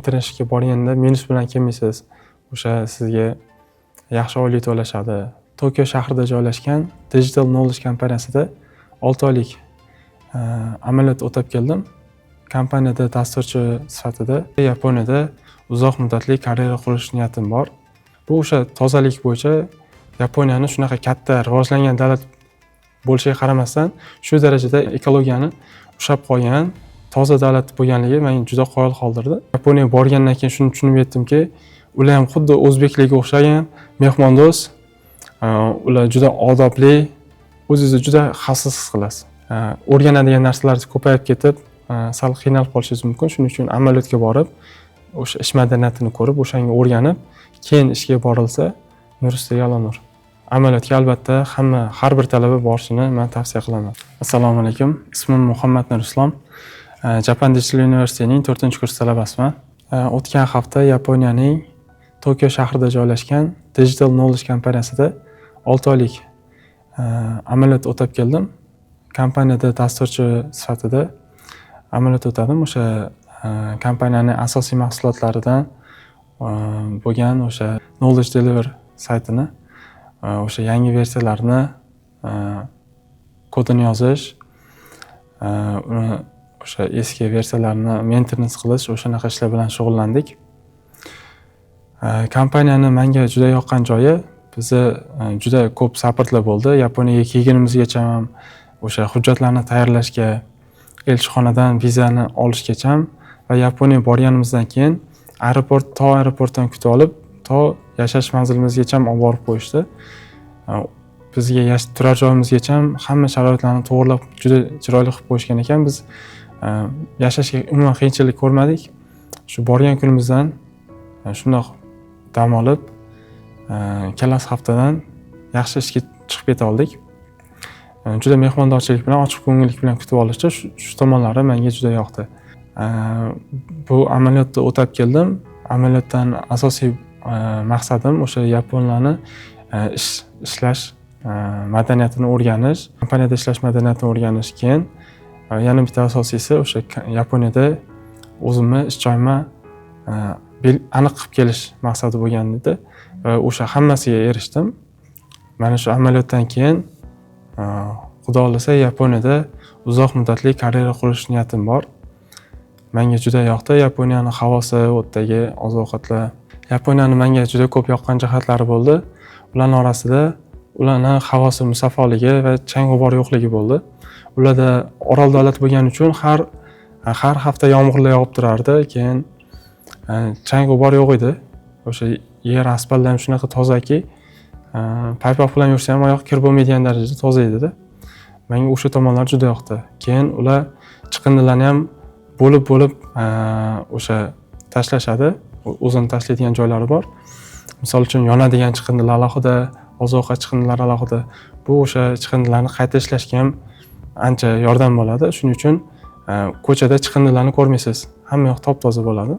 internetga borganda minus bilan kelmaysiz. O'sha sizga yaxshi oylik to'lashadi. Tokio shahrida joylashgan Digital Knowledge kompaniyasida 6 oylik amaliyot o'tab keldim. Kompaniyada dasturchi sifatida Yaponiyada uzoq muddatli karyera qurish niyatim bor. Bu o'sha tozalik bo'yicha Yaponiyani shunaqa katta rivojlangan davlat bo'lishiga qaramasdan shu darajada ekologiyani ushlab qolgan toza davlat bo'lganligi meni juda qoyil qoldirdi. Yaponiyaga borgandan keyin shuni tushunib yetdimki, ular ham xuddi o'zbeklarga o'xshagan mehmondo'st, ular juda odobli, o'zingizni juda xavfsiz his qilasiz. O'rganadigan narsalar ko'payib ketib, sal qiynalib qolishingiz mumkin. Shuning uchun amaliyotga borib, o'sha ish madaniyatini ko'rib, o'shanga o'rganib, keyin ishga borilsa, nur ustiga nur. Amaliyotga albatta har bir talaba borishini men tavsiya qilaman. Assalomu alaykum. Ismim Muhammad Nurislom. Japan Digital University'ning 4-kurs talabasiman. O'tgan hafta Yaponiyaning Tokio shahrida joylashgan Digital Knowledge kompaniyasida 6 oylik amaliyot o'tab keldim. Kompaniyada dasturchi sifatida amaliyot o'tadim. O'sha kompaniyaning asosiy mahsulotlaridan bo'lgan o'sha Knowledge Deliver saytini, o'sha yangi versiyalarini kodini yozish, uni o'sha eski versiyalarni maintenance qilish, o'shanaqa ishlar bilan shug'ullandik. Kompaniyani menga juda yoqqan joyi, bizni juda ko'p supportlar bo'ldi. Yaponiyaga kelganimizgacha ham o'sha hujjatlarni tayyorlashga, elchixonadan vizani olishgacha va Yaponiyaga borganimizdan keyin aeroportdan kutib olib, to yashash manzilimizgacha olib borib qo'yishdi. Bizga turar joyimizgacha hamma sharoitlarni to'g'rilab juda chiroyli qilib qo'yishgan ekan. Biz yashashga umuman qiyinchilik ko'rmadik. Shu borgan kunimizdan shundoq dam olib, kelasi haftadan yaxshi ishga chiqib keta oldik. Juda mehmondorchilik bilan, ochiq ko'ngillik bilan kutib olishdi. Shu tomonlari menga juda yoqdi. Bu amaliyotni o'tab keldim. Amaliyotdan asosiy maqsadim o'sha yaponlarni ishlash madaniyatini o'rganish, kompaniyada ishlash madaniyatini o'rganish. Keyin yana bitta asosiysi o'sha Yaponiyada o'zimni ish joyimni aniq qilib kelish maqsadi bo'lgan edi va o'sha hammasiga erishdim. Mana shu amaliyotdan keyin Xudo xolasa Yaponiyada uzoq muddatli karyera qurish niyatim bor. Menga juda yoqdi Yaponiyaning havosi, o'tdagi oziq-ovqatlar. Yaponiyani menga juda ko'p yoqqan jihatlari bo'ldi. Ularning orasida ularning havosi musaffoligi va chang-g'ubor yo'qligi bo'ldi. Ularda orol davlat bo'lgani uchun har hafta yomg'irlar yog'ib turardi. Keyin chang-g'ubor yo'q edi. O'sha yer asfalti ham shunaqa tozaki, paypoq bilan yursa ham oyoq kir bo'lmaydigan darajada toza edi. Menga o'sha tomonlar juda yoqdi. Keyin ular chiqindilarni ham bo'lib o'sha tashlashadi. O'zini tashlaydigan joylari bor. Misol uchun yonadigan chiqindilar alohida, oziq-ovqat chiqindilari alohida. Bu o'sha chiqindilarni qayta ishlashga ham ancha yordam bo'ladi. Shuning uchun ko'chada chiqindilarni ko'rmaysiz. Hamma yoq top-toza bo'ladi.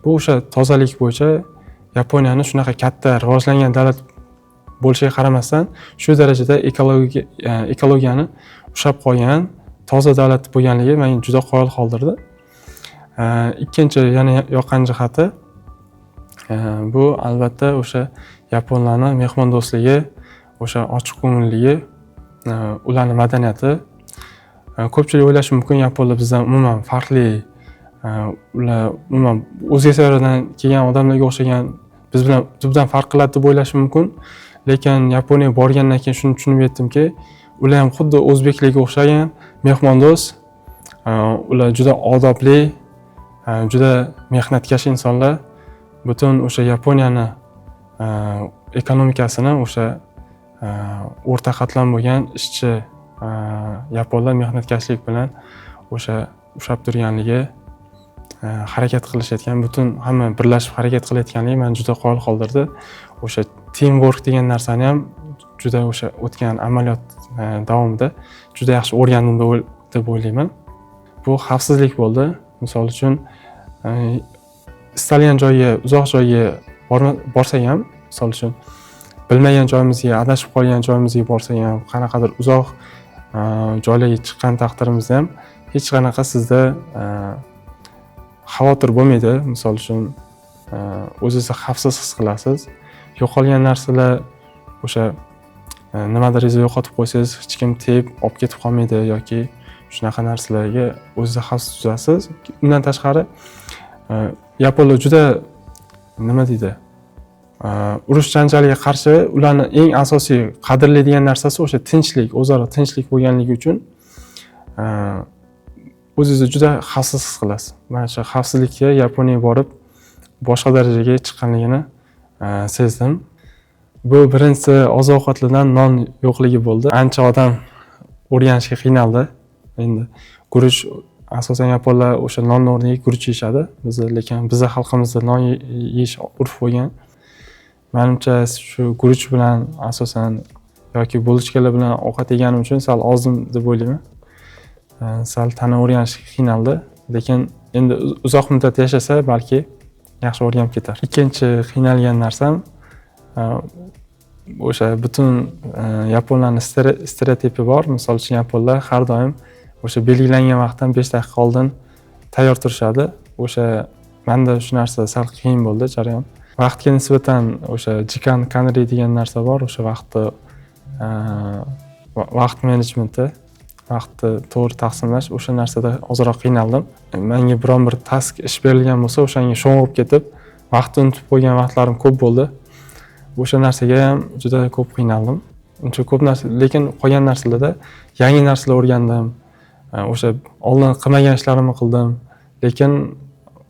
Bu o'sha tozalik bo'yicha Yaponiyani shunaqa katta rivojlangan davlat bo'lishiga qaramasdan shu darajada ekologiyani ushlab qolgan toza davlat bo'lganligi meni juda qoyil qoldirdi. Ikkinchi yana yoqqan jihati bu albatta o'sha yaponlarning mehmondo'stligi, o'sha ochiq ko'ngilligi, ularning madaniyati. Ko'pchilik o'ylashi mumkin, yaponlar bizdan umuman farqli, ular umuman o'zga sayyoradan kelgan odamlarga o'xshagan, biz bilan tubdan farq qiladi deb o'ylashi mumkin. Lekin Yaponiyaga borgandan keyin shuni tushunib yetdimki, ular ham xuddi o'zbeklarga o'xshagan mehmondo'st, ular juda odobli, juda mehnatkash insonlar. Butun o'sha Yaponiyani ekonomikasini o'sha o'rta qatlam bo'lgan ishchi yaponlar mehnatkashlik bilan o'sha ushlab turganligi, harakat qilishayotgan, butun hamma birlashib harakat qilayotganligi meni juda qoyil qoldirdi. O'sha teamwork degan narsani ham juda o'sha o'tgan amaliyot davomida juda yaxshi o'rgandim deb o'ylayman. Bu xavfsizlik bo'ldi. Misol uchun istalgan joyga, uzoq joyga borsak ham, misol uchun bilmagan joyimizga, adashib qolgan joyimizga borsak ham, qanaqadir uzoq joylarga chiqqan taqdirimizda ham hech qanaqa sizda xavotir bo'lmaydi. Misol uchun o'zingizni xavfsiz his qilasiz. Yo'qolgan narsalar o'sha nimadirizni yo'qotib qo'ysangiz, hech kim tep olib ketib qolmaydi yoki shunaqa narsalarga o'zingizni xavfsiz tutasiz. Undan tashqari yaponlar juda nima deydi? Urush janjaliga qarshi ularning eng asosiy qadrlaydigan narsasi o'sha tinchlik, o'zaro tinchlik bo'lganligi uchun o'zingizni juda xavfsiz his qilasiz. Mana shu xavfsizlikka Yaponiyaga borib boshqa darajaga chiqqanligini sezdim. Bu birinchisi oziq-ovqatlardan non yo'qligi bo'ldi. Ancha odam o'rganishga qiynaldi. Endi guruch asosan yaponlar o'sha non o'rniga guruch yeyishadi. Lekin bizning xalqimizda non yeyish urf bo'lgan. Menimcha shu guruch bilan asosan yoki bulochkalar bilan ovqat yeganim uchun sal ozdim deb o'ylayman. Sal tana o'rganishga qiynaldi, lekin endi uzoq muddat yashasa balki yaxshi o'rganib ketar. Ikkinchi qiynalgan narsam o'sha butun yaponlarning stereotipi bor. Misol uchun yaponlar har doim o'sha belgilangan vaqtdan 5 daqiqa oldin tayyor turishadi. O'sha menda shu narsa sal qiyin bo'ldi jarayon. Vaqtga nisbatan o'sha jikan kanri degan narsa bor. O'sha vaqt menejmenti, vaqtni to'g'ri taqsimlash, o'sha narsada ozroq qiynaldim. Menga biron bir task ish berilgan bo'lsa, o'shanga sho'ng'ib ketib, vaqtni unutib qo'ygan vaqtlarim ko'p bo'ldi. O'sha narsaga ham juda ko'p qiynaldim. Uncha ko'p narsa, lekin qolgan narsalarda yangi narsalar o'rgandim. O'sha oldin qilmagan ishlarimni qildim, lekin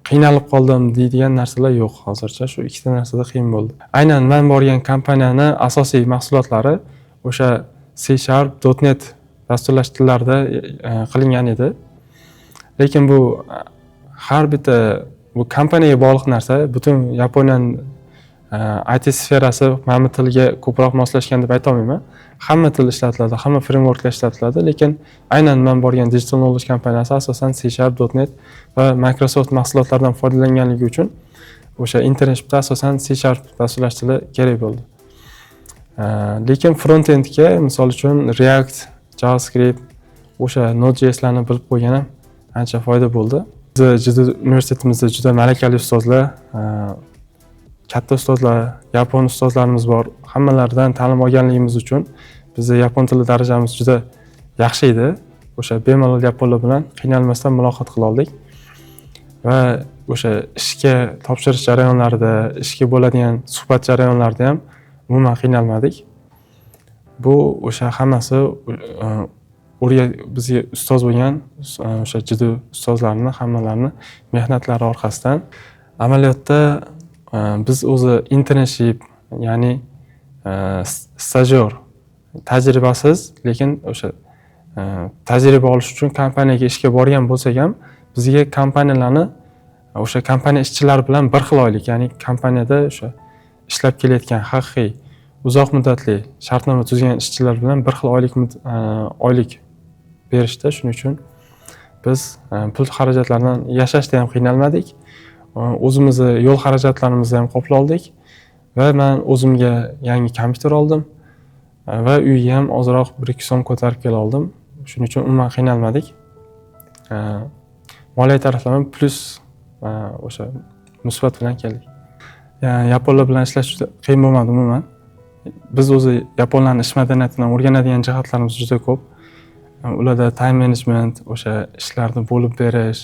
qiynalib qoldim deydigan narsalar yo'q hozircha. Shu ikkita narsada qiyin bo'ldi. Aynan men borgan kompaniyaning asosiy mahsulotlari o'sha C# .NET dasturlash tillarida qilingan edi. Lekin bu har bitta bu kompaniyaga bog'liq narsa, butun Yaponiyaning IT sferasi mana bu tilga ko'proq moslashgan deb ayta olmayman. Hamma til ishlatiladi, hamma frameworklar ishlatiladi, lekin aynan men borgan Digital Knowledge kompaniyasi asosan C# .NET va Microsoft mahsulotlaridan foydalanganligi uchun o'sha internshipda asosan C# dasturlash tili kerak bo'ldi. Lekin front-endga misol uchun React, JavaScript, o'sha Node.js'larni bilib qo'yganim ancha foyda bo'ldi. Bizning universitetimizda juda malakali ustozlar, katta ustozlar, yapon ustozlarimiz bor. Hammalaridan ta'lim olganligimiz uchun bizning yapon tili darajamiz juda yaxshi edi. O'sha bemalol yaponlar bilan qiynalmasdan muloqot qila oldik. Va o'sha ishga topshirish jarayonlarida, ishga bo'ladigan suhbat jarayonlarida ham umuman qiynalmadik. Bu o'sha hammasi bizga ustoz bo'lgan o'sha juda ustozlarning hammalarini mehnatlari orqasidan. Amaliyotda biz o'zi internship, ya'ni stajyor, tajribasiz, lekin o'sha tajriba olish uchun kompaniyaga ishga borgan bo'lsak ham, bizga kompaniyalarni o'sha kompaniya ishchilari bilan bir xil oylik, ya'ni kompaniyada o'sha ishlab kelayotgan haqiqiy uzoq muddatli shartnoma tuzgan ishchilar bilan bir xil oylik berishdi. Shuning uchun biz pul xarajatlaridan yashashda ham qiynalmadik. O'zimizni yo'l xarajatlarimizni ham qoploldik va men o'zimga yangi kompyuter oldim va uyga ham ozroq 1-2 so'm ko'tarib kela oldim. Shuning uchun umuman qiynalmadik. Moliya taraflama plus o'sha musbat bilan keldik. Ya'ni yaponlar bilan ishlash juda qiyin bo'lmadi umuman. Biz o'zi yaponlarning ish madaniyatidan o'rganadigan jihatlarimiz juda ko'p. Ularda time management, o'sha ishlarni bo'lib berish,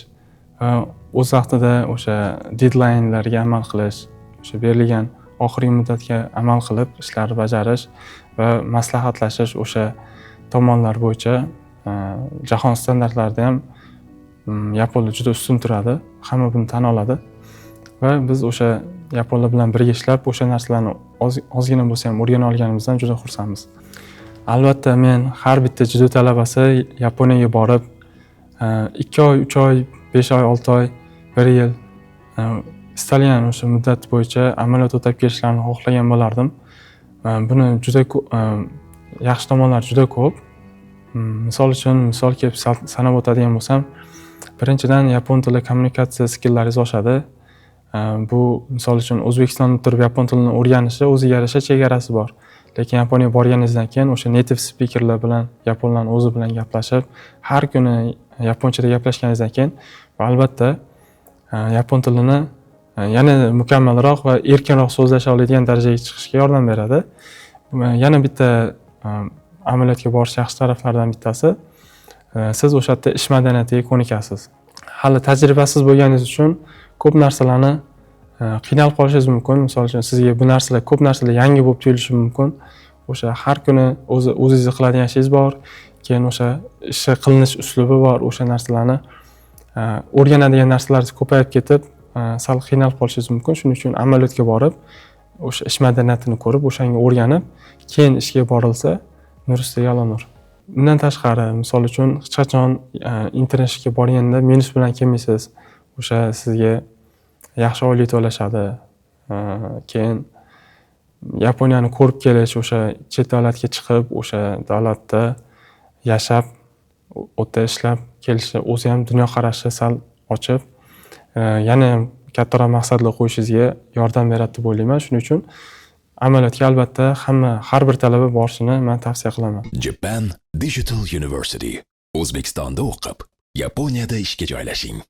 o'z vaqtida o'sha deadlinelarga amal qilish, o'sha berilgan oxirgi muddatga amal qilib ishlarni bajarish va maslahatlashish o'sha tomonlar bo'yicha jahon standartlarida ham yaponlar juda ustun turadi. Hamma buni tan oladi va biz o'sha yaponlar bilan birga ishlab o'sha narsalarni ozgina bo'lsa ham o'rgana olganimizdan juda xursandmiz. Albatta men har bitta judo talabasi Yaponiyaga borib 2 oy, 3 oy, 5 oy, 6 oy, 1 yil istalgan o'sha muddat bo'yicha amaliyot o'tab kelishlarini xohlagan bo'lardim. Buni juda yaxshi tomonlari juda ko'p. Misol kelib sanab o'tadigan bo'lsam, birinchidan yapon tili kommunikatsiya skilllaringiz oshadi. Bu misol uchun O'zbekistonda turib yapon tilini o'rganishi o'ziga yarasha chegarasi bor. Lekin Yaponiyaga borganingizdan keyin o'sha native speakerlar bilan, yaponlarning o'zi bilan gaplashib, har kuni yaponchada gaplashganingizdan keyin va albatta yapon tilini yana mukammalroq va erkinroq so'zlasha oladigan darajaga chiqishga yordam beradi. Yana bitta amaliyotga borish yaxshi taraflaridan bittasi, siz o'sha yerda ish madaniyatiga ko'nikasiz. Hali tajribasiz bo'lganingiz uchun ko'p narsalarni qiynalib qolishingiz mumkin. Misol uchun sizga bu narsalar, ko'p narsalar yangi bo'lib tuyulishi mumkin. O'sha har kuni o'zingiz qiladigan ishingiz bor, keyin o'sha ishni qilinish uslubi bor. O'sha narsalarni o'rganadigan narsalar ko'payib ketib, sal qiynalib qolishingiz mumkin. Shuning uchun amaliyotga borib, o'sha ish madaniyatini ko'rib, o'shanga o'rganib, keyin ishga borilsa, nur ustiga nur. Bundan tashqari, misol uchun, hech qachon internshipga borganda minus bilan kelmaysiz. O'sha sizga yaxshi oylik to'lashadi. Keyin Yaponiyani ko'rib kelish, o'sha chet davlatga chiqib, o'sha davlatda yashab, u yerda ishlab kelishi o'zi ham dunyoqarashi sal ochib, yana kattaroq maqsadlar qo'yishingizga yordam beradi deb o'ylayman. Shuning uchun amaliyotga albatta har bir talaba borishini men tavsiya qilaman. Japan Digital University. O'zbekistonda o'qib, Yaponiyada ishga joylashing.